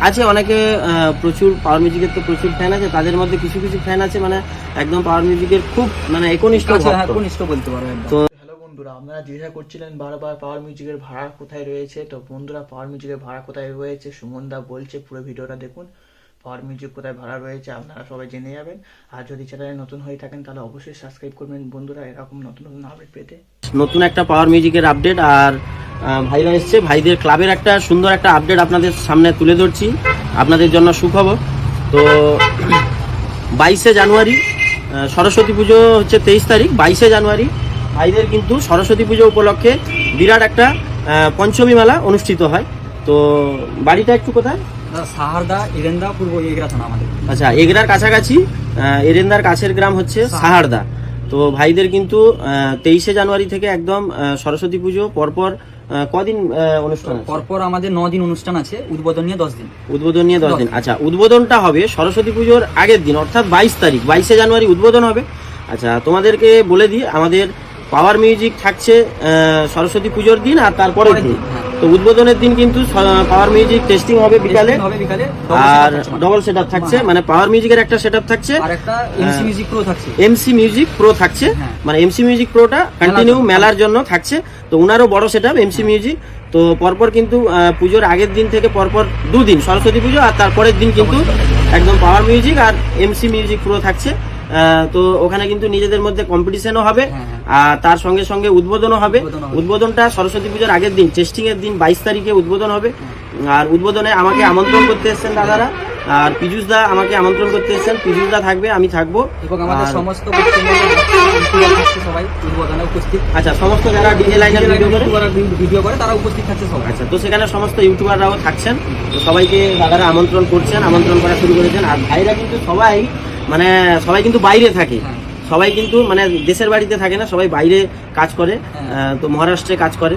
আছে অনেকে প্রচুর পাওয়ার মিউজিকের তো প্রচুর ফ্যান আছে, তাদের মধ্যে কিছু কিছু ফ্যান আছে মানে একদম পাওয়ার মিউজিকের খুব মানে একনিষ্ঠ বলতে পারো। তো হ্যালো বন্ধুরা, আপনারা জিজ্ঞাসা করছিলেন বারবার পাওয়ার মিউজিকের ভাড়া কোথায় রয়েছে। তো বন্ধুরা, পাওয়ার মিউজিকের ভাড়া কোথায় রয়েছে সুমন দা বলছে, পুরো ভিডিওটা দেখুন। পাওয়ার মিউজিক কোথায় ভাড়া রয়েছে আপনারা সবাই জেনে যাবেন। আর যদি চ্যানেলে নতুন হয়ে থাকেন তাহলে অবশ্যই সাবস্ক্রাইব করবেন বন্ধুরা, এরকম নতুন নতুন আপডেট পেতে। নতুন একটা পাওয়ার মিউজিকের আপডেট, আর ভাইরা এসছে, ভাইদের ক্লাবের একটা সুন্দর একটা আপডেট আপনাদের সামনে তুলে ধরছি, আপনাদের জন্য সুখবর। তো 22শে জানুয়ারি সরস্বতী পুজো হচ্ছে 23 তারিখ। 22শে জানুয়ারি ভাইদের কিন্তু সরস্বতী পুজো উপলক্ষে বিরাট একটা পঞ্চমী মেলা অনুষ্ঠিত হয়। তো বাড়িটা একটু কোথায়? সাহারদা, এরেন্দা, পূর্ব এগরা থানা আমাদের। আচ্ছা, এগরার কাছাকাছি, এরেন্দার কাছের গ্রাম হচ্ছে সাহারদা। তো ভাইদের কিন্তু 23শে জানুয়ারি থেকে একদম সরস্বতী পুজো পরপর কদিন অনুষ্ঠান? পরপর আমাদের 9 দিন অনুষ্ঠান আছে, উদ্বোধন নিয়ে 10 দিন। উদ্বোধন নিয়ে 10 দিন। আচ্ছা, উদ্বোধনটা হবে সরস্বতী পুজোর আগের দিন অর্থাৎ 22 তারিখ, 22শে জানুয়ারি উদ্বোধন হবে। আচ্ছা, তোমাদেরকে বলে দিই, আমাদের পাওয়ার মিউজিক থাকছে সরস্বতী পুজোর দিন আর তারপরের দিন। তো উদ্বোধনের দিন কিন্তু পাওয়ার মিউজিক টেস্টিং হবে বিকালে, আর ডবল সেটআপ থাকছে, মানে পাওয়ার মিউজিকের একটা সেটআপ থাকছে আর একটা এমসি মিউজিক প্রো থাকছে। এমসি মিউজিক প্রো থাকছে, মানে এমসি মিউজিক প্রোটা কন্টিনিউ মেলার জন্য থাকছে। তো ওনারও বড় সেটআপ এমসি মিউজিক। তো পরপর কিন্তু পুজোর আগের দিন থেকে পরপর 2 দিন সরস্বতী পুজো, আর তারপরের দিন কিন্তু একদম পাওয়ার মিউজিক আর এমসি মিউজিক প্রো থাকছে। তো ওখানে কিন্তু নিজেদের মধ্যে কম্পিটিশনও হবে, আর তার সঙ্গে সঙ্গে উদ্বোধনও হবে। উদ্বোধনটা সরস্বতী পুজোর আগের দিন, টেস্টিং এর দিন 22 তারিখে উদ্বোধন হবে। আর উদ্বোধনে আমাকে আমন্ত্রণ করতে এসেছেন দাদারা, আর পীযুষ দা আমাকে আমন্ত্রণ করতে এসেছেন। পীযুষ দা থাকবে, আমি থাকবো, এবং আমাদের সমস্ত সবাই উদ্বোধনে উপস্থিত। আচ্ছা, সমস্ত যারা ডিজে লাইনের ভিডিও করে তারা উপস্থিত থাকছে সবাই। আচ্ছা, তো সেখানে সমস্ত ইউটিউবাররাও থাকছেন। তো সবাইকে দাদারা আমন্ত্রণ করছেন, আমন্ত্রণ করা শুরু করেছেন। আর ভাইরা কিন্তু সবাই কিন্তু বাইরে থাকে, সবাই কিন্তু মানে দেশের বাড়িতে থাকে না, সবাই বাইরে কাজ করে। তো মহারাষ্ট্রে কাজ করে।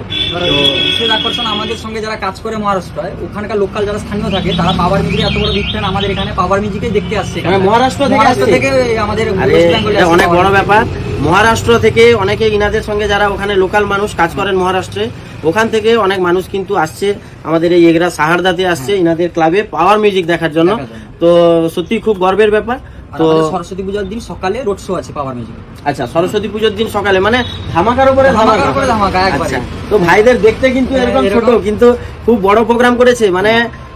তো বিশেষ আকর্ষণ আমাদের সঙ্গে যারা কাজ করে মহারাষ্ট্রায়, ওখানকার লোকাল যারা স্থানীয় থাকে তারা পাওয়ার মিউজিক এত বড় বিগ ফ্যান, আমাদের এখানে পাওয়ার মিউজিকে দেখতে আসছে। মহারাষ্ট্র থেকে আমাদের অনেক বড় ব্যাপার। মহারাষ্ট্র থেকে অনেকে ইনাদের সঙ্গে যারা ওখানে লোকাল মানুষ কাজ করেন মহারাষ্ট্রে, ওখান থেকে অনেক মানুষ কিন্তু আসছে আমাদের এই এগরা সাহারদাতে আসছে ইনাদের ক্লাবে পাওয়ার মিউজিক দেখার জন্য। তো সত্যি খুব গর্বের ব্যাপার। তো সরস্বতী পুজোর দিন সকালে রোড শো আছে পাওয়ার মিউজিক। আচ্ছা, সরস্বতী পুজোর দিন সকালে মানে ধামাকার উপরে ধামাকা। আচ্ছা, তো ভাইদের দেখতে কিন্তু এরকম ছোট কিন্তু খুব বড় প্রোগ্রাম করেছে। মানে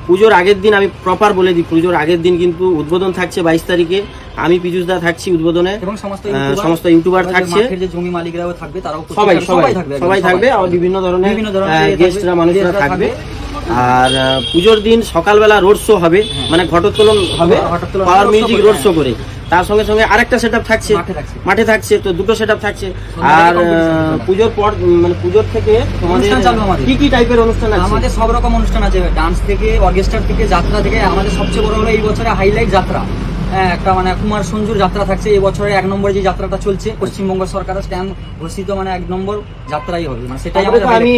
পুজোর আগের দিন, আমি প্রপার বলে দিই, পুজোর আগের দিন কিন্তু উদ্বোধন থাকছে 22 তারিখে। আমি পীযুষ দা থাকছি উদ্বোধনে, এবং সমস্ত ইউটিউবার থাকছে, যে জমি মালিকরাও থাকবে, তারাও সবাই থাকবে, আর বিভিন্ন ধরনের গেস্টরা মানুষরা থাকবে। আর পুজোর দিন সকালবেলা রোড শো হবে, মানে ঘটোত্তোলন হবে পাওয়ার মিউজিক রোড শো করে। তার সঙ্গে সঙ্গে আরেকটা সেটআপ থাকছে মাঠে থাকছে। তো দুটো সেটআপ থাকছে। আর পুজোর পর মানে পুজোর থেকে তোমাদের কি কি টাইপের অনুষ্ঠান আছে? আমাদের সব রকম অনুষ্ঠান আছে, ডান্স থেকে, অর্কেস্ট্রা থেকে, যাত্রা থেকে। আমাদের সবচেয়ে বড় হলো এই বছরে হাইলাইট যাত্রা, একটা মানে কুমার সঞ্জুর যাত্রা থাকছে। এই বছরে 1 নম্বরে যে যাত্রাটা চলছে, পশ্চিমবঙ্গ সরকারের স্ট্যাম্প ঘোষিত, মানে 1 নম্বর যাত্রাই হবে। মানে সেটাই আমি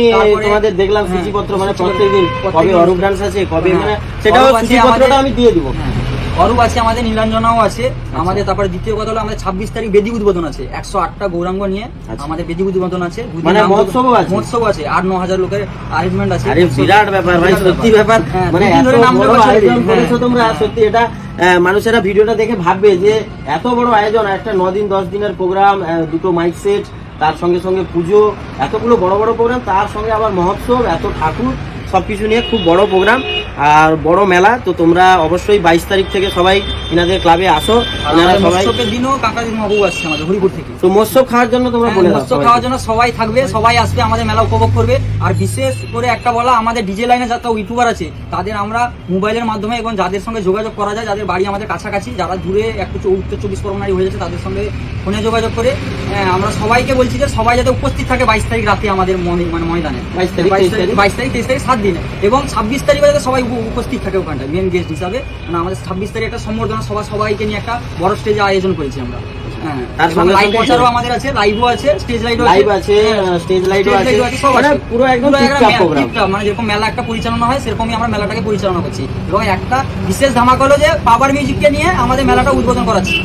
তোমাদের দেখলাম সূচিপত্র, মানে প্রত্যেকদিন কবে অরূপ ডান্স আছে, কবে মানে সেটাও সূচিপত্রটা আমি দিয়ে দিব। অরূপ আছে, আমাদের নীলাঞ্জনাও আছে আমাদের। তারপরে দ্বিতীয় কথা হলো আমাদের 26 তারিখ বেদি উদ্বোধন আছে, 108টা গৌরাঙ্গ নিয়ে আমাদের বেদি উদ্বোধন আছে, মানে মহোৎসব আছে। 8-9 লুকের অ্যারেঞ্জমেন্ট আছে। আরে বিরাট ব্যাপার ভাই, সত্যি ব্যাপার। মানে তোমরা সত্যি এটা মানুষেরা ভিডিওটা দেখে ভাববে যে এত বড় আয়োজন, একটা 9 দিন 10 দিনের প্রোগ্রাম, দুটো মাইক সেট, তার সঙ্গে সঙ্গে পুজো, এতগুলো বড় বড় প্রোগ্রাম, তার সঙ্গে আবার মহোৎসব, এত ঠাকুর, সবকিছু নিয়ে খুব বড় প্রোগ্রাম আর বড় মেলা। তো তোমরা অবশ্যই 22 তারিখ থেকে সবাই এনাদের ক্লাবে আসো। দিনও কাকাজি মহবুব আসছে আমাদের হরিপুর থেকে। তো মৎস্য খাওয়ার জন্য তোমরা বলে দাও, মৎস্য খাওয়ার জন্য সবাই থাকবে, সবাই আসবে, আমাদের মেলা উপভোগ করবে। আর বিশেষ করে একটা বলা, আমাদের ডিজে লাইনে যারা ইউটিউবার আছে তাদের আমরা মোবাইলের মাধ্যমে এবং যাদের সঙ্গে যোগাযোগ করা যায়, যাদের বাড়ি আমাদের কাছাকাছি, যারা দূরে একটু উত্তর 24 পরগনায় হয়ে যাচ্ছে, তাদের সঙ্গে ফোনে যোগাযোগ করে আমরা সবাইকে বলছি যে সবাই যাতে উপস্থিত থাকে 22 তারিখ রাতে আমাদের মানে ময়দানে। 22 তারিখ 23 তারিখ 7 দিনে, এবং 26 তারিখে যাতে সবাই উপস্থিত থাকে ওখানটায় মেন গেস্ট হিসাবে। মানে আমাদের 26 তারিখ একটা সম্বর্ধনা সবাইকে নিয়ে একটা বড় স্টেজে আয়োজন করেছি আমরা। তার সঙ্গে লাইভ প্রচারও আমাদের আছে, লাইভও আছে, স্টেজ লাইটও আছে, স্টেজ লাইটও আছে, মানে পুরো একদম প্রোগ্রাম। মানে যেরকম মেলা একটা পরিচালনা হয় সেরকমই আমরা মেলাটাকে পরিচালনা করছি। এবং একটা বিশেষ ধামাকা হলো যে পাওয়ার মিউজিককে নিয়ে আমাদের মেলাটা উদ্বোধন করাচ্ছি।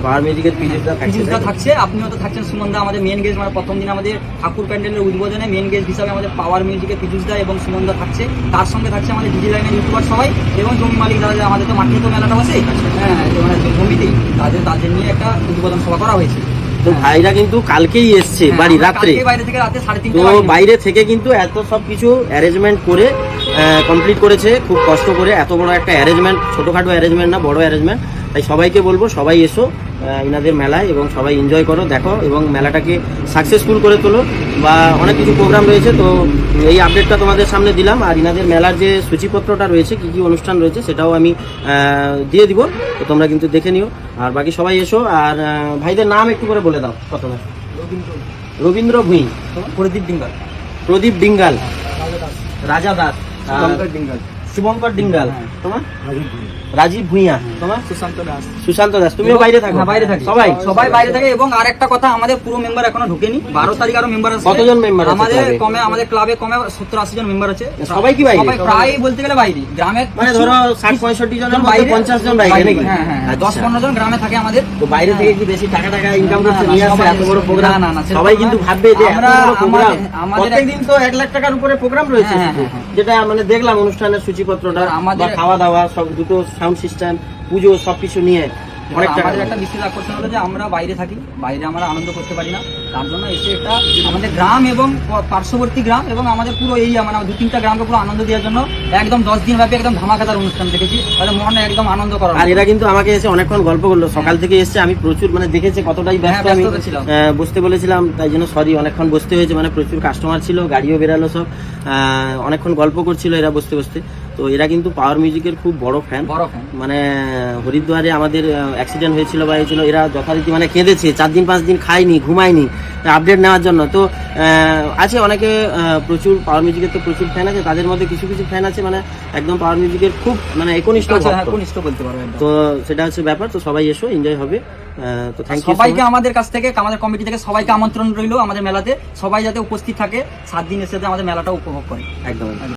পাওয়ার মিউজিকের পীযুষদা থাকছে, পীযুষদা থাকছে, আপনিও তো থাকছেন সুমনদা। আমাদের মেন গেস্ট মানে প্রথম দিন আমাদের ঠাকুর প্যান্ডেলের উদ্বোধনে মেন গেস্ট হিসাবে আমাদের পাওয়ার মিউজিকের পীযুষদা এবং সুমনদা থাকছে। তার সঙ্গে থাকছে আমাদের ডিজি লাইনের ইউটিউবার সবাই এবং জমি মালিক যারা আমাদের তো মাঠে তো মেলাটা বসে, হ্যাঁ মানে জমিতেই তাদের নিয়ে একটা উদ্বোধন সভা করা হয়েছে। তো ভাইরা কিন্তু কালকেই এসছে বাড়ি রাত্রে, বাইরে থেকে রাতে 3:30 তো বাইরে থেকে কিন্তু এত সব কিছু অ্যারেঞ্জমেন্ট করে কমপ্লিট করেছে, খুব কষ্ট করে। এত বড় একটা অ্যারেঞ্জমেন্ট, ছোটখাটো অ্যারেঞ্জমেন্ট না, বড় অ্যারেঞ্জমেন্ট। তাই সবাইকে বলবো সবাই এসো ইনাদের মেলায় এবং সবাই এনজয় করো, দেখো এবং মেলাটাকে সাকসেসফুল করে তোলো। বা অনেক কিছু প্রোগ্রাম রয়েছে, তো এই আপডেটটা তোমাদের সামনে দিলাম। আর ইনাদের মেলার যে সূচিপত্রটা রয়েছে, কি কি অনুষ্ঠান রয়েছে সেটাও আমি দিয়ে দিব, তো তোমরা কিন্তু দেখে নিও। আর বাকি সবাই এসো। আর ভাইদের নাম একটু করে বলে দাও প্রথমে। রবীন্দ্র ভুঁই, প্রদীপ ডিঙ্গাল, প্রদীপ ডিঙ্গাল, রাজা দাস, ডিঙ্গাল, শুভঙ্কর ডিঙ্গাল, তোমার রাজীব ভুঁইয়া, তোমার সুশান্ত দাস। তুমিও বাইরে থাকো? বাইরে থাকি, সবাই বাইরে থাকে। এবং আরেকটা কথা, আমাদের পুরো মেম্বার এখনো ঢোকেনি। 12 তারিখ আরো মেম্বার আছে। কতজন মেম্বার আছে আমাদের ক্লাবে কমে 70-80 জন মেম্বার আছে। সবাই কি বাইরে? সবাই প্রায় বলতে গেলে বাইরে। গ্রামে মানে ধরো 60-65 জনের মধ্যে 50 জন বাইরে নাকি? হ্যাঁ, 10-15 জন গ্রামে থাকে আমাদের। তো বাইরে থেকে কি বেশি টাকা ইনকাম করতে নিয়ে আসে এত বড় প্রোগ্রাম? না, সবাই কিন্তু ভাববে যে এত বড় প্রোগ্রাম, আমাদের প্রত্যেকদিন তো 1 লাখ টাকার উপরে প্রোগ্রাম রয়েছে, যেটা মানে দেখলাম অনুষ্ঠানের সূচিপত্রটা, আমাদের খাওয়া দাওয়া সব, দুটো সাউন্ড সিস্টেম, পুজো সবকিছু নিয়ে অনেক টাকা। আমাদের একটা বিশেষ আকর্ষণ হলো যে আমরা বাইরে থাকি, বাইরে আমরা আনন্দ করতে পারি না। তার জন্য এসে একটা আমাদের গ্রাম এবং পার্শ্ববর্তী গ্রাম এবং আমাদের পুরো এই মানে 2-3টা গ্রামকে পুরো আনন্দ দেওয়ার জন্য একদম 10 দিন ব্যাপী একদম ধামাকাদার অনুষ্ঠান দেখেছি। তাহলে মনে একদম আনন্দ করা। আর এরা কিন্তু আমাকে এসে অনেকক্ষণ গল্প করলো, সকাল থেকে এসছে। আমি প্রচুর মানে দেখেছি কতটাই ব্যস্ত, আমি বসতে বলেছিলাম, তাই জন্য সরি, অনেকক্ষণ বসতে হয়েছে। মানে প্রচুর কাস্টমার ছিল, গাড়িও বেরালো সব, অনেকক্ষণ গল্প করছিল এরা বসতে বসতে। তো এরা কিন্তু পাওয়ার মিউজিকের খুব বড় ফ্যান। মানে হরিদ্বারে আমাদের অ্যাক্সিডেন্ট হয়েছিল বা হয়েছিল, এরা যথারীতি মানে কেঁদেছে, 4 দিন 5 দিন খায়নি, ঘুমায়নি আপডেট নেওয়ার জন্য। তো আছে অনেকে, প্রচুর পাওয়ার মিউজিকের তো প্রচুর ফ্যান আছে, তাদের মধ্যে কিছু কিছু ফ্যান আছে মানে একদম পাওয়ার মিউজিকের খুব মানে একনিষ্ঠ বলতে পারবেন। তো সেটা হচ্ছে ব্যাপার। তো সবাই এসো, এনজয় হবে। তো থ্যাংক ইউ সবাইকে, আমাদের কাছ থেকে, আমাদের কমিটি থেকে সবাইকে আমন্ত্রণ রইলো আমাদের মেলাতে। সবাই যাতে উপস্থিত থাকে, 7 দিন এসে আমাদের মেলাটা উপভোগ করে। একদম।